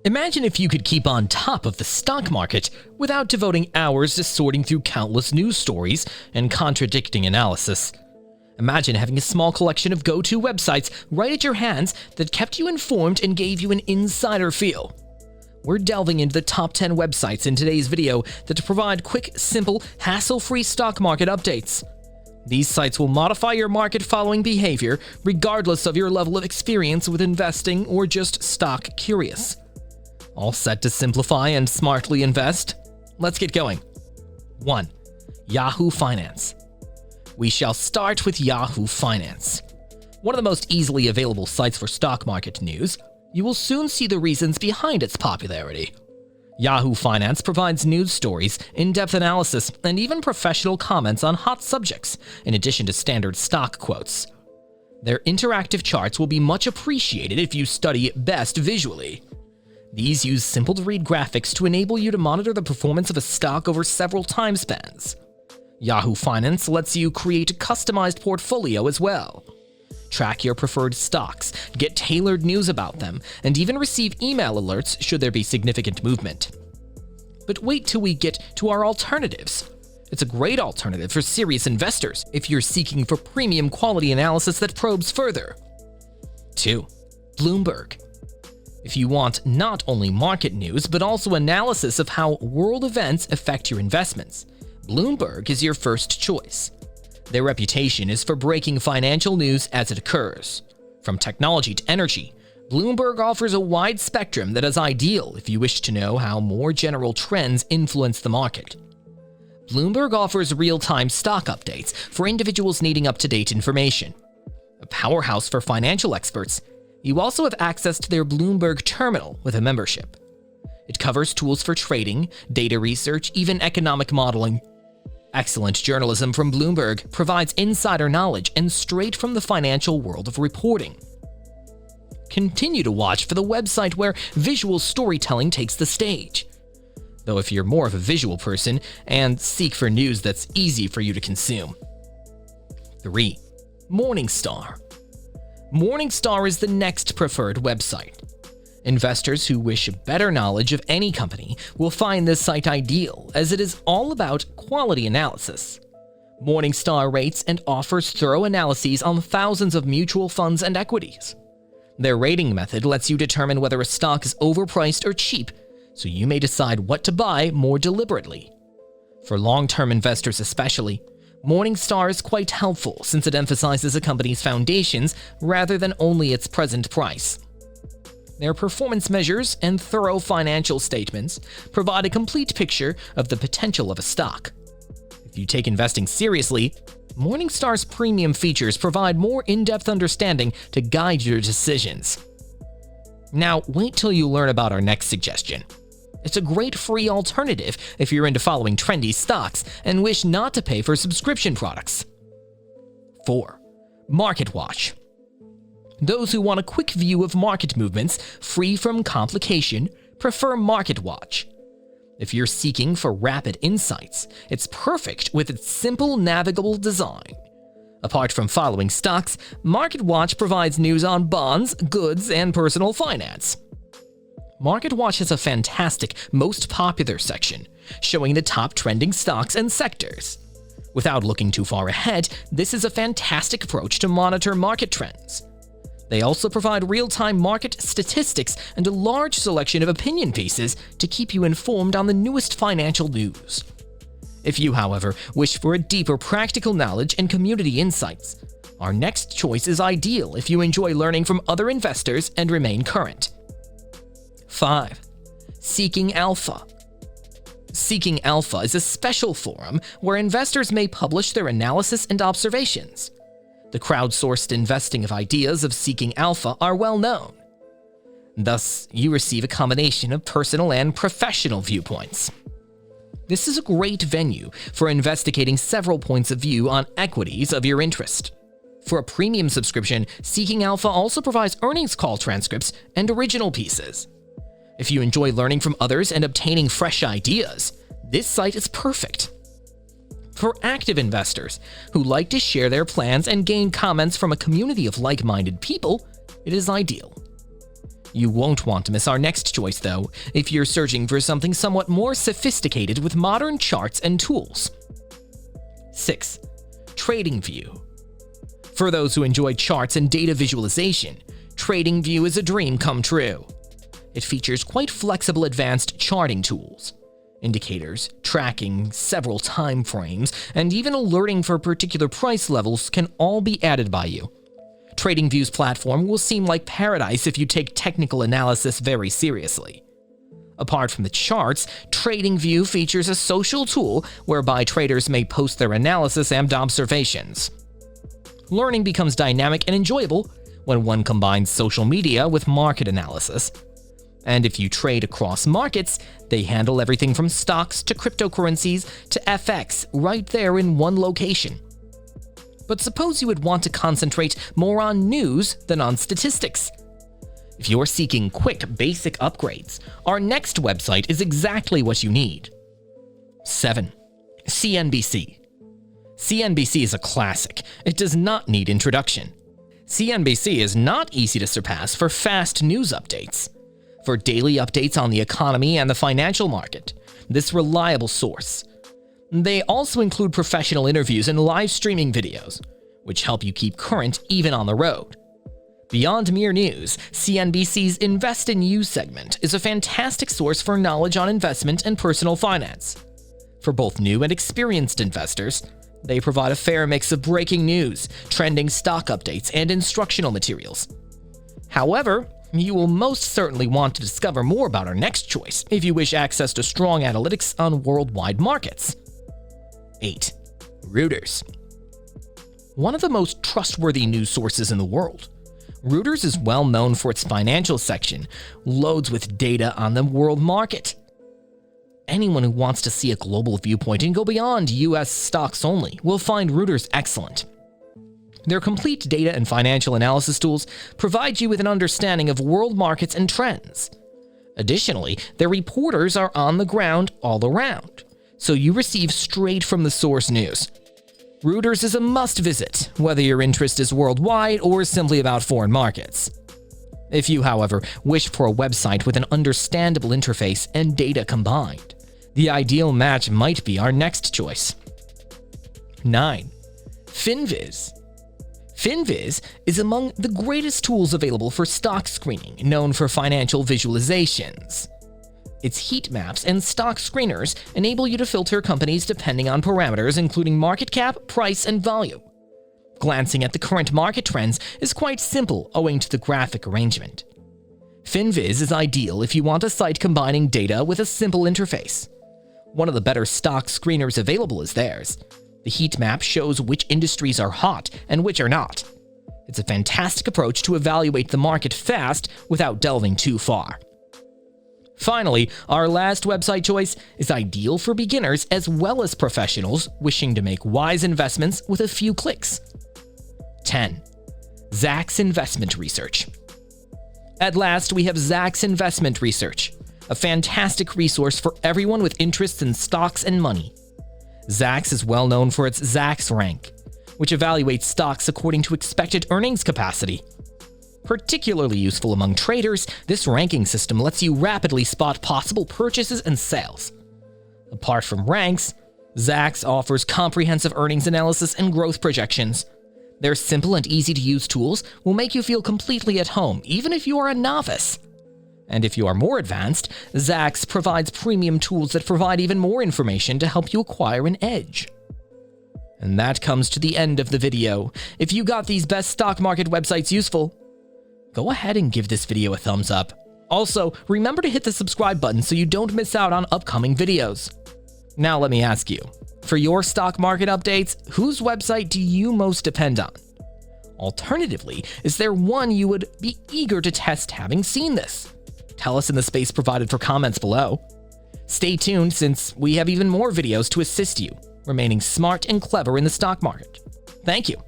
Imagine if you could keep on top of the stock market without devoting hours to sorting through countless news stories and contradicting analysis. Imagine having a small collection of go-to websites right at your hands that kept you informed and gave you an insider feel. We're delving into the top 10 websites in today's video that provide quick, simple, hassle-free stock market updates. These sites will modify your market following behavior regardless of your level of experience with investing or just stock curious. All set to simplify and smartly invest? Let's get going. 1. Yahoo Finance. We shall start with Yahoo Finance. One of the most easily available sites for stock market news. You will soon see the reasons behind its popularity. Yahoo Finance provides news stories, in-depth analysis, and even professional comments on hot subjects, in addition to standard stock quotes. Their interactive charts will be much appreciated if you study it best visually. These use simple-to-read graphics to enable you to monitor the performance of a stock over several time spans. Yahoo Finance lets you create a customized portfolio as well. Track your preferred stocks, get tailored news about them, and even receive email alerts should there be significant movement. But wait till we get to our alternatives. It's a great alternative for serious investors if you're seeking for premium quality analysis that probes further. 2. Bloomberg. If you want not only market news but also analysis of how world events affect your investments, Bloomberg is your first choice. Their reputation is for breaking financial news as it occurs. From technology to energy, Bloomberg offers a wide spectrum that is ideal if you wish to know how more general trends influence the market. Bloomberg offers real-time stock updates for individuals needing up-to-date information. A powerhouse for financial experts, you also have access to their Bloomberg terminal with a membership. It covers tools for trading, data research, even economic modeling. Excellent journalism from Bloomberg provides insider knowledge and straight from the financial world of reporting. Continue to watch for the website where visual storytelling takes the stage. Though if you're more of a visual person, and seek for news that's easy for you to consume. 3. Morningstar. Morningstar is the next preferred website. Investors who wish better knowledge of any company will find this site ideal, as it is all about quality analysis. Morningstar rates and offers thorough analyses on thousands of mutual funds and equities. Their rating method lets you determine whether a stock is overpriced or cheap, so you may decide what to buy more deliberately. For long-term investors especially, Morningstar is quite helpful since it emphasizes a company's foundations rather than only its present price. Their performance measures and thorough financial statements provide a complete picture of the potential of a stock. If you take investing seriously, Morningstar's premium features provide more in-depth understanding to guide your decisions. Now, wait till you learn about our next suggestion. It's a great free alternative if you're into following trendy stocks and wish not to pay for subscription products. 4. MarketWatch. Those who want a quick view of market movements, free from complication, prefer MarketWatch. If you're seeking for rapid insights, it's perfect with its simple navigable design. Apart from following stocks, MarketWatch provides news on bonds, goods, and personal finance. MarketWatch has a fantastic, most popular section, showing the top trending stocks and sectors. Without looking too far ahead, this is a fantastic approach to monitor market trends. They also provide real-time market statistics and a large selection of opinion pieces to keep you informed on the newest financial news. If you, however, wish for a deeper practical knowledge and community insights, our next choice is ideal if you enjoy learning from other investors and remain current. 5. Seeking Alpha. Seeking Alpha is a special forum where investors may publish their analysis and observations. The crowdsourced investing of ideas of Seeking Alpha are well known. Thus, you receive a combination of personal and professional viewpoints. This is a great venue for investigating several points of view on equities of your interest. For a premium subscription, Seeking Alpha also provides earnings call transcripts and original pieces. If you enjoy learning from others and obtaining fresh ideas, this site is perfect. For active investors who like to share their plans and gain comments from a community of like-minded people, it is ideal. You won't want to miss our next choice, though, if you're searching for something somewhat more sophisticated with modern charts and tools. 6. TradingView. For those who enjoy charts and data visualization, TradingView is a dream come true. It features quite flexible advanced charting tools. Indicators, tracking, several time frames, and even alerting for particular price levels can all be added by you. TradingView's platform will seem like paradise if you take technical analysis very seriously. Apart from the charts, TradingView features a social tool whereby traders may post their analysis and observations. Learning becomes dynamic and enjoyable when one combines social media with market analysis. And if you trade across markets, they handle everything from stocks to cryptocurrencies to FX right there in one location. But suppose you would want to concentrate more on news than on statistics. If you're seeking quick, basic upgrades, our next website is exactly what you need. 7. CNBC. CNBC is a classic. It does not need introduction. CNBC is not easy to surpass for fast news updates. For daily updates on the economy and the financial market, this reliable source. They also include professional interviews and live streaming videos, which help you keep current even on the road. Beyond mere news, CNBC's Invest in You segment is a fantastic source for knowledge on investment and personal finance. For both new and experienced investors, they provide a fair mix of breaking news, trending stock updates, and instructional materials. However, you will most certainly want to discover more about our next choice if you wish access to strong analytics on worldwide markets. 8. Reuters. One of the most trustworthy news sources in the world, Reuters is well known for its financial section, loads with data on the world market. Anyone who wants to see a global viewpoint and go beyond US stocks only will find Reuters excellent. Their complete data and financial analysis tools provide you with an understanding of world markets and trends. Additionally, their reporters are on the ground all around, so you receive straight from the source news. Reuters is a must-visit, whether your interest is worldwide or simply about foreign markets. If you, however, wish for a website with an understandable interface and data combined, the ideal match might be our next choice. 9. FinViz. FinViz is among the greatest tools available for stock screening, known for financial visualizations. Its heat maps and stock screeners enable you to filter companies depending on parameters including market cap, price, and volume. Glancing at the current market trends is quite simple owing to the graphic arrangement. FinViz is ideal if you want a site combining data with a simple interface. One of the better stock screeners available is theirs. The heat map shows which industries are hot and which are not. It's a fantastic approach to evaluate the market fast without delving too far. Finally, our last website choice is ideal for beginners as well as professionals wishing to make wise investments with a few clicks. 10. Zacks Investment Research. At last, we have Zacks Investment Research, a fantastic resource for everyone with interests in stocks and money. Zacks is well known for its Zacks rank, which evaluates stocks according to expected earnings capacity. Particularly useful among traders, this ranking system lets you rapidly spot possible purchases and sales. Apart from ranks, Zacks offers comprehensive earnings analysis and growth projections. Their simple and easy-to-use tools will make you feel completely at home, even if you are a novice. And if you are more advanced, Zacks provides premium tools that provide even more information to help you acquire an edge. And that comes to the end of the video. If you got these best stock market websites useful, go ahead and give this video a thumbs up. Also, remember to hit the subscribe button so you don't miss out on upcoming videos. Now let me ask you, for your stock market updates, whose website do you most depend on? Alternatively, is there one you would be eager to test having seen this? Tell us in the space provided for comments below. Stay tuned since we have even more videos to assist you, remaining smart and clever in the stock market. Thank you.